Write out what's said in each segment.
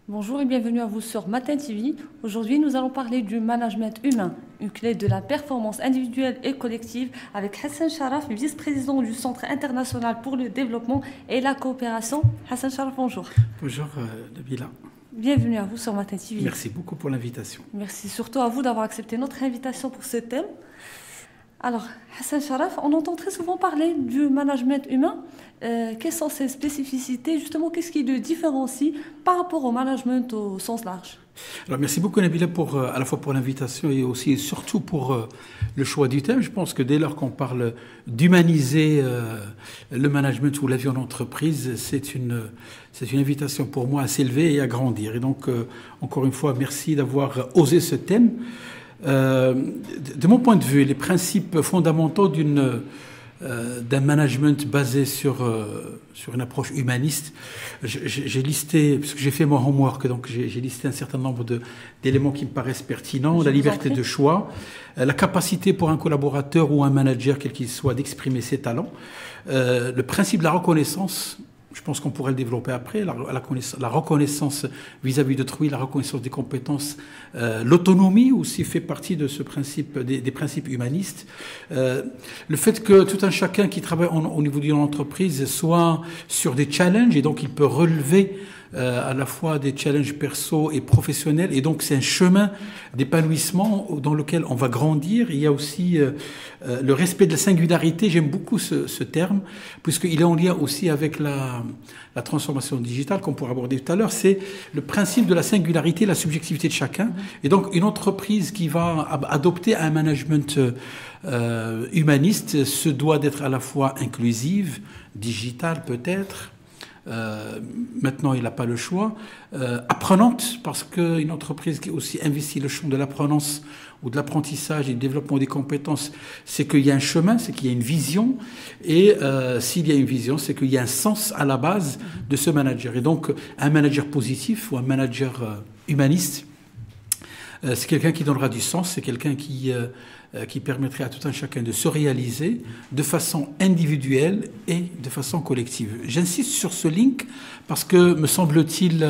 Bonjour et bienvenue à vous sur Matin TV. Aujourd'hui, nous allons parler du management humain, une clé de la performance individuelle et collective avec Hassan Sharaf, vice-président du Centre international pour le développement et la coopération. Hassan Sharaf, bonjour. Bonjour Nabila. Bienvenue à vous sur Matin TV. Merci beaucoup pour l'invitation. Merci surtout à vous d'avoir accepté notre invitation pour ce thème. Alors, Hassan Sharaf, on entend très souvent parler du management humain. Quelles sont ses spécificités? Justement, qu'est-ce qui le différencie par rapport au management au sens large? Alors, merci beaucoup Nabila pour, à la fois pour l'invitation et aussi et surtout pour le choix du thème. Je pense que dès lors qu'on parle d'humaniser le management ou la vie en entreprise, c'est une invitation pour moi à s'élever et à grandir. Et donc, encore une fois, merci d'avoir osé ce thème. De mon point de vue, les principes fondamentaux d'un management basé sur une approche humaniste, j'ai listé, parce que j'ai fait mon homework, donc j'ai listé un certain nombre d'éléments qui me paraissent pertinents: la liberté de choix, la capacité pour un collaborateur ou un manager, quel qu'il soit, d'exprimer ses talents, le principe de la reconnaissance. Je pense qu'on pourrait le développer après, la reconnaissance vis-à-vis d'autrui, la reconnaissance des compétences, l'autonomie aussi fait partie de ce principe, des principes humanistes. Le fait que tout un chacun qui travaille au niveau d'une entreprise soit sur des challenges, et donc il peut relever à la fois des challenges perso et professionnels, et donc c'est un chemin d'épanouissement dans lequel on va grandir. Il y a aussi le respect de la singularité. J'aime beaucoup ce terme, puisqu'il est en lien aussi avec la transformation digitale qu'on pourra aborder tout à l'heure. C'est le principe de la singularité, la subjectivité de chacun. Et donc une entreprise qui va adopter un management humaniste se doit d'être à la fois inclusive, digitale peut-être. Maintenant, il n'a pas le choix. Apprenante, parce qu'une entreprise qui aussi investit le champ de l'apprenance ou de l'apprentissage et du développement des compétences, c'est qu'il y a un chemin, c'est qu'il y a une vision. Et s'il y a une vision, c'est qu'il y a un sens à la base de ce manager. Et donc, un manager positif ou un manager humaniste, c'est quelqu'un qui donnera du sens, c'est quelqu'un qui permettrait à tout un chacun de se réaliser de façon individuelle et de façon collective. J'insiste sur ce link parce que, me semble-t-il,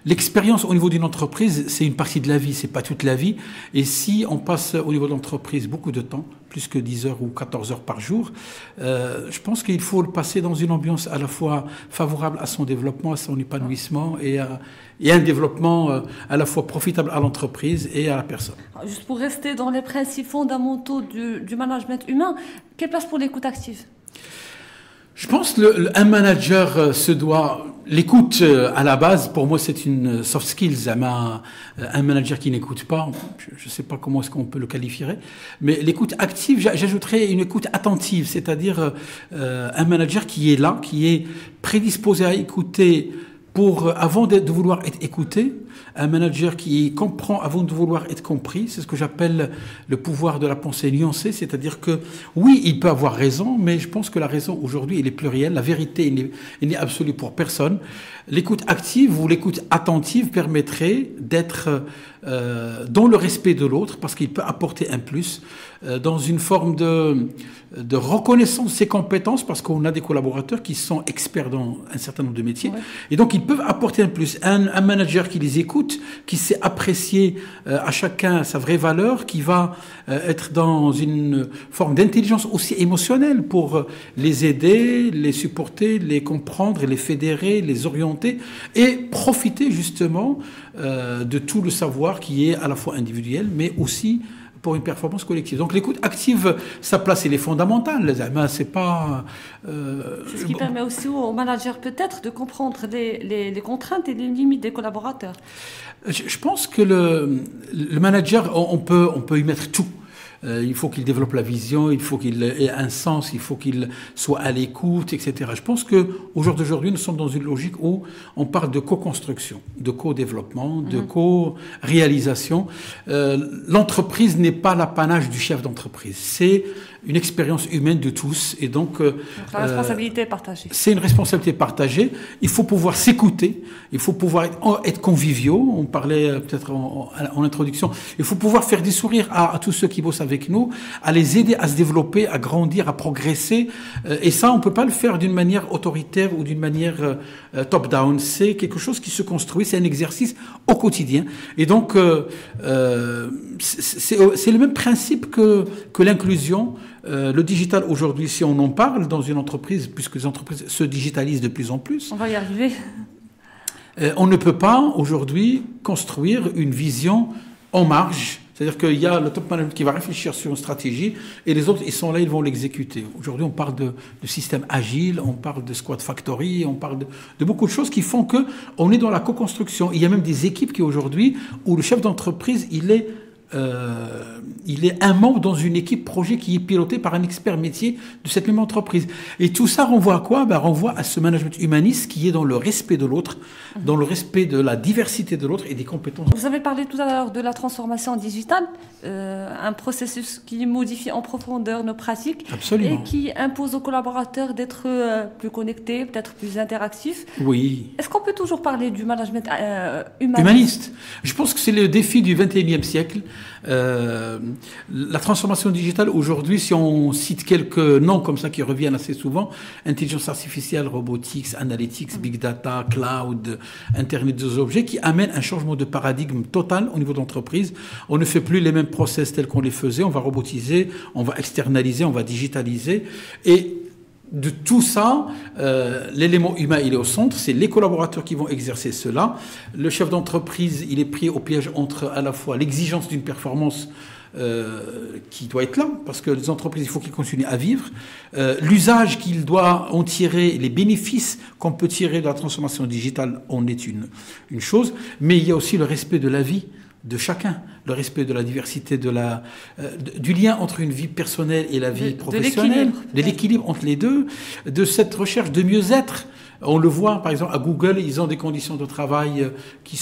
l'expérience au niveau d'une entreprise, c'est une partie de la vie, c'est pas toute la vie. Et si on passe au niveau de l'entreprise beaucoup de temps, plus que 10 heures ou 14 heures par jour, je pense qu'il faut le passer dans une ambiance à la fois favorable à son développement, à son épanouissement et un développement à la fois profitable à l'entreprise et à la personne. Juste pour rester dans les principes fondamentaux du management humain, quelle place pour l'écoute active? Je pense qu'un manager se doit... L'écoute, à la base, pour moi, c'est une soft skills. Un manager qui n'écoute pas, je ne sais pas comment est-ce qu'on peut le qualifier, mais l'écoute active, j'ajouterais une écoute attentive, c'est-à-dire un manager qui est là, qui est prédisposé à écouter avant de vouloir être écouté, un manager qui comprend avant de vouloir être compris. C'est ce que j'appelle le pouvoir de la pensée nuancée, c'est-à-dire que oui, il peut avoir raison, mais je pense que la raison aujourd'hui, elle est plurielle, la vérité, elle n'est absolue pour personne. L'écoute active ou l'écoute attentive permettrait d'être dans le respect de l'autre, parce qu'il peut apporter un plus, dans une forme de reconnaissance de ses compétences, parce qu'on a des collaborateurs qui sont experts dans un certain nombre de métiers, ouais. Et donc ils peuvent apporter un plus. Un manager qui les écoute, qui sait apprécier à chacun sa vraie valeur, qui va être dans une forme d'intelligence aussi émotionnelle pour les aider, les supporter, les comprendre, les fédérer, les orienter et profiter justement de tout le savoir qui est à la fois individuel, mais aussi pour une performance collective. Donc l'écoute active, sa place, elle est fondamentale. C'est pas... C'est ce qui permet aussi au manager peut-être de comprendre les contraintes et les limites des collaborateurs. Je pense que le manager, on peut y mettre tout. Il faut qu'il développe la vision, il faut qu'il ait un sens, il faut qu'il soit à l'écoute, etc. Je pense qu'au jour d'aujourd'hui, nous sommes dans une logique où on parle de co-construction, de co-développement, de co-réalisation. L'entreprise n'est pas l'apanage du chef d'entreprise. C'est une expérience humaine de tous. Et donc la responsabilité est partagée. C'est une responsabilité partagée. Il faut pouvoir s'écouter, il faut pouvoir être conviviaux. On parlait peut-être en introduction. Il faut pouvoir faire des sourires à tous ceux qui bossent avec nous, à les aider à se développer, à grandir, à progresser. Et ça, on peut pas le faire d'une manière autoritaire ou d'une manière top-down. C'est quelque chose qui se construit, c'est un exercice au quotidien. Et donc, c'est le même principe que l'inclusion. Le digital aujourd'hui, si on en parle dans une entreprise, puisque les entreprises se digitalisent de plus en plus, on va y arriver. On ne peut pas aujourd'hui construire une vision en marge. C'est-à-dire qu'il y a le top management qui va réfléchir sur une stratégie et les autres, ils sont là, ils vont l'exécuter. Aujourd'hui, on parle de système agile, on parle de squad factory, on parle de beaucoup de choses qui font que on est dans la co-construction. Il y a même des équipes qui aujourd'hui, où le chef d'entreprise, il est un membre dans une équipe projet qui est pilotée par un expert métier de cette même entreprise. Et tout ça renvoie à quoi? Renvoie à ce management humaniste qui est dans le respect de l'autre, dans le respect de la diversité de l'autre et des compétences. Vous avez parlé tout à l'heure de la transformation digitale, un processus qui modifie en profondeur nos pratiques. Absolument. Et qui impose aux collaborateurs d'être plus connectés, peut-être plus interactifs. Oui. Est-ce qu'on peut toujours parler du management humaniste? Je pense que c'est le défi du XXIe siècle. La transformation digitale aujourd'hui, si on cite quelques noms comme ça qui reviennent assez souvent, intelligence artificielle, robotics, analytics, big data, cloud, internet des objets, qui amènent un changement de paradigme total au niveau de l'entreprise. On ne fait plus les mêmes process tels qu'on les faisait, on va robotiser, on va externaliser, on va digitaliser. Et de tout ça, l'élément humain, il est au centre, c'est les collaborateurs qui vont exercer cela. Le chef d'entreprise, il est pris au piège entre à la fois l'exigence d'une performance qui doit être là, parce que les entreprises, il faut qu'ils continuent à vivre, l'usage qu'ils doivent en tirer, les bénéfices qu'on peut tirer de la transformation digitale, en est une chose, mais il y a aussi le respect de la vie de chacun, le respect de la diversité, du lien entre une vie personnelle et la vie professionnelle, de l'équilibre entre les deux, de cette recherche de mieux-être. On le voit, par exemple, à Google, ils ont des conditions de travail qui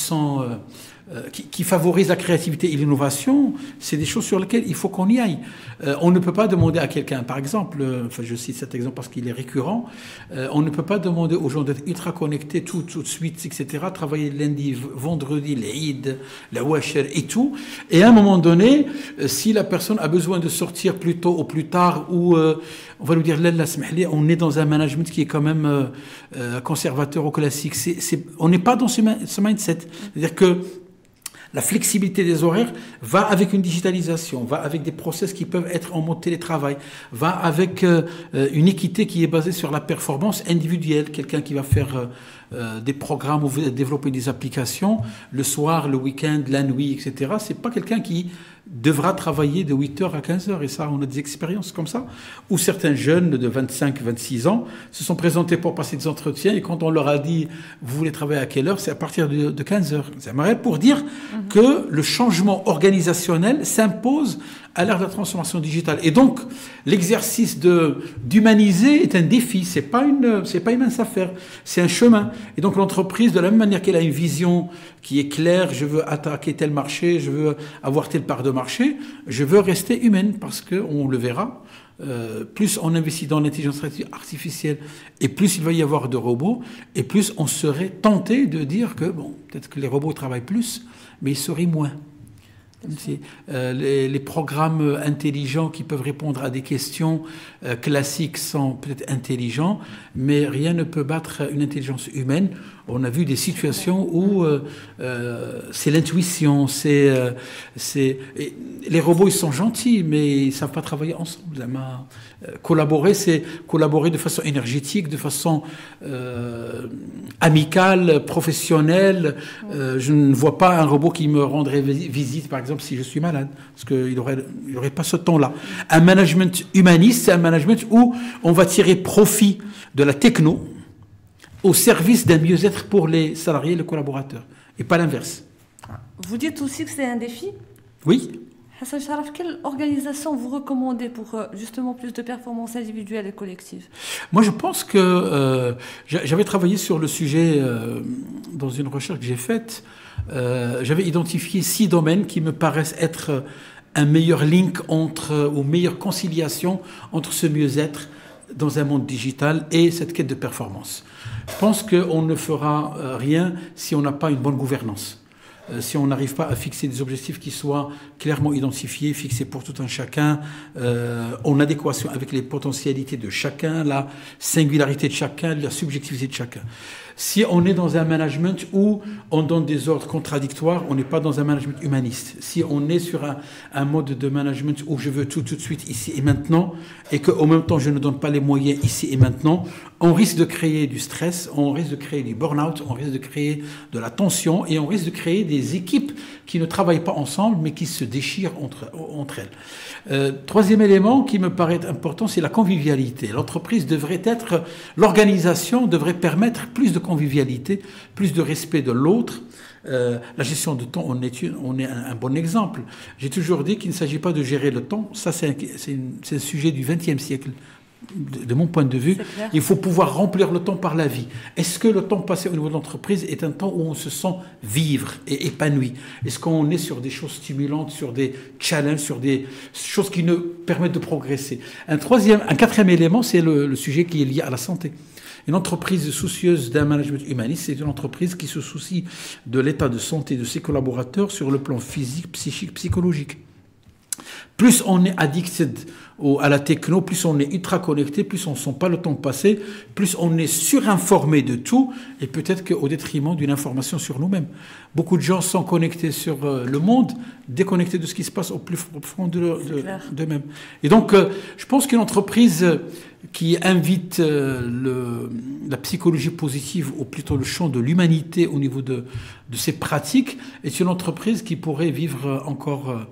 favorisent la créativité et l'innovation. C'est des choses sur lesquelles il faut qu'on y aille. On ne peut pas demander à quelqu'un, par exemple, je cite cet exemple parce qu'il est récurrent, on ne peut pas demander aux gens d'être ultra connectés tout de suite, etc., travailler lundi, vendredi, l'Eid, la Washer et tout. Et à un moment donné, si la personne a besoin de sortir plus tôt ou plus tard, ou on va lui dire, on est dans un management qui est quand même conservateur ou classique. On n'est pas dans ce mindset. C'est-à-dire que la flexibilité des horaires va avec une digitalisation, va avec des process qui peuvent être en mode télétravail, va avec une équité qui est basée sur la performance individuelle. Quelqu'un qui va faire des programmes ou développer des applications le soir, le week-end, la nuit, etc. C'est pas quelqu'un qui devra travailler de 8h à 15h. Et ça, on a des expériences comme ça, où certains jeunes de 25, 26 ans se sont présentés pour passer des entretiens, et quand on leur a dit « vous voulez travailler à quelle heure ?» c'est à partir de 15h. C'est pour dire que le changement organisationnel s'impose à l'ère de la transformation digitale. Et donc, l'exercice d'humaniser est un défi. C'est pas une mince affaire. C'est un chemin. Et donc, l'entreprise, de la même manière qu'elle a une vision qui est claire, je veux attaquer tel marché, je veux avoir telle part de marché, je veux rester humaine, parce que on le verra. Plus on investit dans l'intelligence artificielle, et plus il va y avoir de robots, et plus on serait tenté de dire que, bon, peut-être que les robots travaillent plus, mais ils seraient moins. Les programmes intelligents qui peuvent répondre à des questions classiques sont peut-être intelligents, mais rien ne peut battre une intelligence humaine. On a vu des situations où c'est l'intuition, les robots, ils sont gentils, mais ils ne savent pas travailler ensemble. Collaborer, c'est collaborer de façon énergétique, de façon amicale, professionnelle. Je ne vois pas un robot qui me rendrait visite, par exemple, si je suis malade, parce qu'il n'aurait pas ce temps-là. Un management humaniste, c'est un management où on va tirer profit de la techno au service d'un mieux-être pour les salariés et les collaborateurs, et pas l'inverse. Vous dites aussi que c'est un défi ? Oui. Hassan Sharaf, quelle organisation vous recommandez pour justement plus de performances individuelles et collectives ? Moi, je pense que j'avais travaillé sur le sujet dans une recherche que j'ai faite. J'avais identifié 6 domaines qui me paraissent être un meilleur link ou meilleure conciliation entre ce mieux-être dans un monde digital et cette quête de performance. Je pense qu'on ne fera rien si on n'a pas une bonne gouvernance. Si on n'arrive pas à fixer des objectifs qui soient clairement identifiés, fixés pour tout un chacun, en adéquation avec les potentialités de chacun, la singularité de chacun, la subjectivité de chacun. Si on est dans un management où on donne des ordres contradictoires, on n'est pas dans un management humaniste. Si on est sur un mode de management où je veux tout de suite, ici et maintenant, et qu'en même temps je ne donne pas les moyens ici et maintenant, on risque de créer du stress, on risque de créer du burn-out, on risque de créer de la tension et on risque de créer des équipes qui ne travaillent pas ensemble mais qui se déchirent entre elles. Troisième élément qui me paraît important, c'est la convivialité. L'entreprise devrait être, l'organisation devrait permettre plus de convivialité, plus de respect de l'autre. La gestion de temps, on est un bon exemple. J'ai toujours dit qu'il ne s'agit pas de gérer le temps. Ça, c'est un sujet du XXe siècle. De mon point de vue, il faut pouvoir remplir le temps par la vie. Est-ce que le temps passé au niveau de l'entreprise est un temps où on se sent vivre et épanoui? Est-ce qu'on est sur des choses stimulantes, sur des challenges, sur des choses qui nous permettent de progresser? Un quatrième élément, c'est le sujet qui est lié à la santé. Une entreprise soucieuse d'un management humaniste, c'est une entreprise qui se soucie de l'état de santé de ses collaborateurs sur le plan physique, psychique, psychologique. Plus on est addicted à la techno, plus on est ultra connecté, plus on ne sent pas le temps passer, plus on est surinformé de tout, et peut-être qu'au détriment d'une information sur nous-mêmes. Beaucoup de gens sont connectés sur le monde, déconnectés de ce qui se passe au plus profond d'eux-mêmes. Et donc, je pense qu'une entreprise qui invite la psychologie positive, ou plutôt le champ de l'humanité au niveau de ses pratiques, est une entreprise qui pourrait vivre encore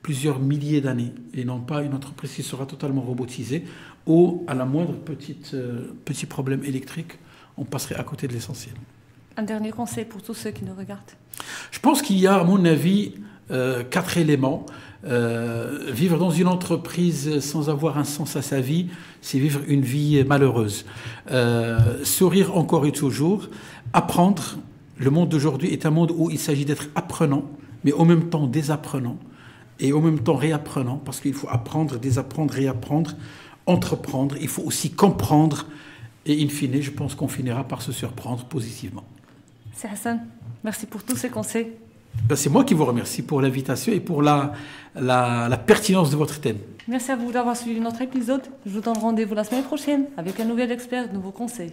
plusieurs milliers d'années, et non pas une entreprise qui sera totalement robotisée, ou à la moindre petit problème électrique, on passerait à côté de l'essentiel. Un dernier conseil pour tous ceux qui nous regardent. Je pense qu'il y a, à mon avis, 4 éléments. Vivre dans une entreprise sans avoir un sens à sa vie, c'est vivre une vie malheureuse. Sourire encore et toujours, apprendre. Le monde d'aujourd'hui est un monde où il s'agit d'être apprenant, mais en même temps désapprenant, et en même temps réapprenant, parce qu'il faut apprendre, désapprendre, réapprendre, entreprendre. Il faut aussi comprendre, et in fine, je pense qu'on finira par se surprendre positivement. C'est Hassan, merci pour tous ces conseils. C'est moi qui vous remercie pour l'invitation et pour la pertinence de votre thème. Merci à vous d'avoir suivi notre épisode. Je vous donne rendez-vous la semaine prochaine avec un nouvel expert, de nouveaux conseils.